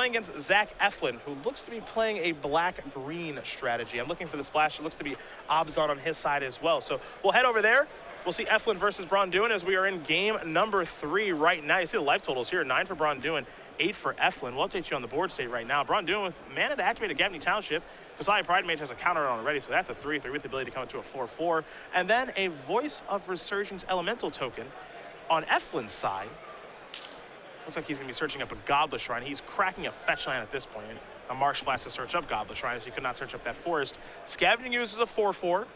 playing against Zach Efland, who looks to be playing a black-green strategy. I'm looking for the splash. It looks to be Obzon on his side as well. So we'll head over there. We'll see Efland versus Braun-Duin as we are in game number 3 right now. You see the life totals here, 9 for Braun-Duin, 8 for Efland. We'll update you on the board state right now. Braun-Duin with mana to activate a Gabney Township. Kasai Pride Mage has a counter on already, so that's a 3/3 with the ability to come into a 4/4. And then a Voice of Resurgence Elemental token on Efland's side. Looks like he's going to be searching up a Goblet Shrine. He's cracking a fetch land at this point. A Marsh Flash to search up Goblet Shrine, as he could not search up that forest. Scavenging uses a 4/4.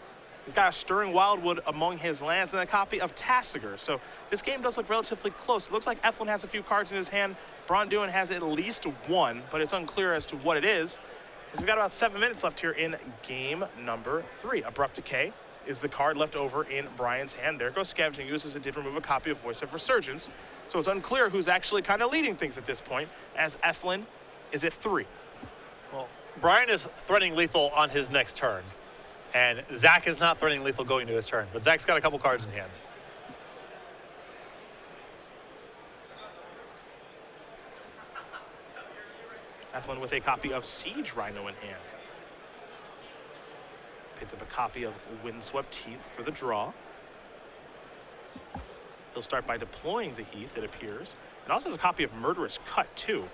He's got a Stirring Wildwood among his lands and a copy of Tassiger. So this game does look relatively close. It looks like Efland has a few cards in his hand. Braun-Duin has at least one, but it's unclear as to what it is. As we've got about 7 minutes left here in game number 3. Abrupt Decay is the card left over in Brian's hand. There goes Scavenging Uses. It did remove a copy of Voice of Resurgence. So it's unclear who's actually kind of leading things at this point, as Efland is at 3. Well, Brian is threatening lethal on his next turn. And Zach is not threatening lethal going to his turn, but Zach's got a couple cards in hand. Efland with a copy of Siege Rhino in hand. Picked up a copy of Windswept Heath for the draw. He'll start by deploying the Heath, it appears. And also has a copy of Murderous Cut, too.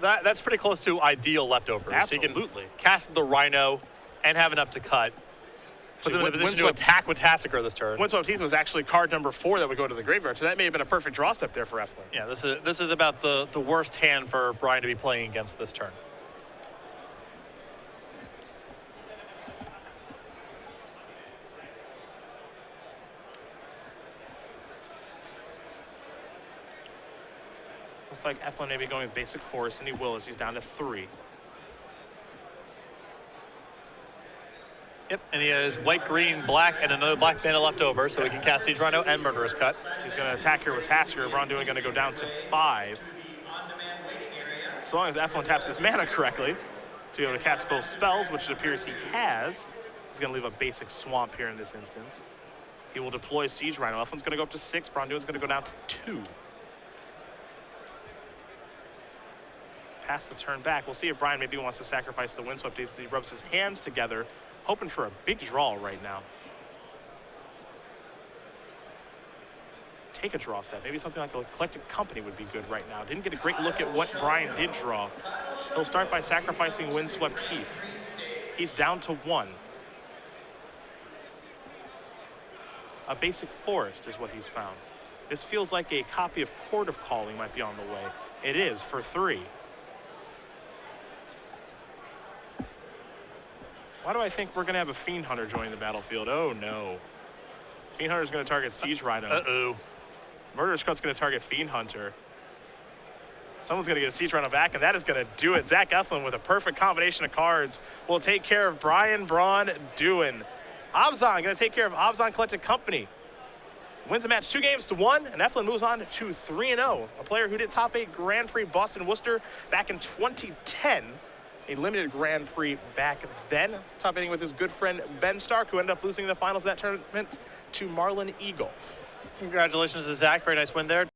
That's pretty close to ideal leftovers. Absolutely. So he can cast the Rhino and have enough to cut. Puts him in a position to attack with Tassiger this turn. Windswept Heath was actually card number 4 that would go to the graveyard, so that may have been a perfect draw step there for Efland. Yeah, this is about the worst hand for Brian to be playing against this turn. Looks like Efland may be going with basic forest, and he will as he's down to 3. Yep, and he has white, green, black, and another black mana left over, so he can cast Siege Rhino and Murderous Cut. He's going to attack here with Tassiger. Braun-Duin going to go down to 5. So long as Efland taps his mana correctly to be able to cast both spells, which it appears he has. He's going to leave a basic swamp here in this instance. He will deploy Siege Rhino. Efland's going to go up to 6. Braun-Duin's going to go down to 2. Pass the turn back. We'll see if Brian maybe wants to sacrifice the Windswept Heath as he rubs his hands together, hoping for a big draw right now. Take a draw step. Maybe something like a Eclectic Company would be good right now. Didn't get a great look at what Brian did draw. He'll start by sacrificing Windswept Heath. He's down to 1. A basic forest is what he's found. This feels like a copy of Court of Calling might be on the way. It is for 3. Why do I think we're going to have a Fiend Hunter join the battlefield? Oh, no. Fiend Hunter's going to target Siege Rhino. Uh-oh. Murderous Cut's going to target Fiend Hunter. Someone's going to get a Siege Rhino back, and that is going to do it. Zach Efland with a perfect combination of cards will take care of Brian Braun-Duin. Obzon going to take care of Obzon Eclectic Company. Wins the match 2-1, and Efland moves on to 3-0. A player who did top 8 Grand Prix Boston Worcester back in 2010. A limited Grand Prix back then, top 8 with his good friend Ben Stark, who ended up losing the finals of that tournament to Marlon Eagle. Congratulations to Zach. Very nice win there.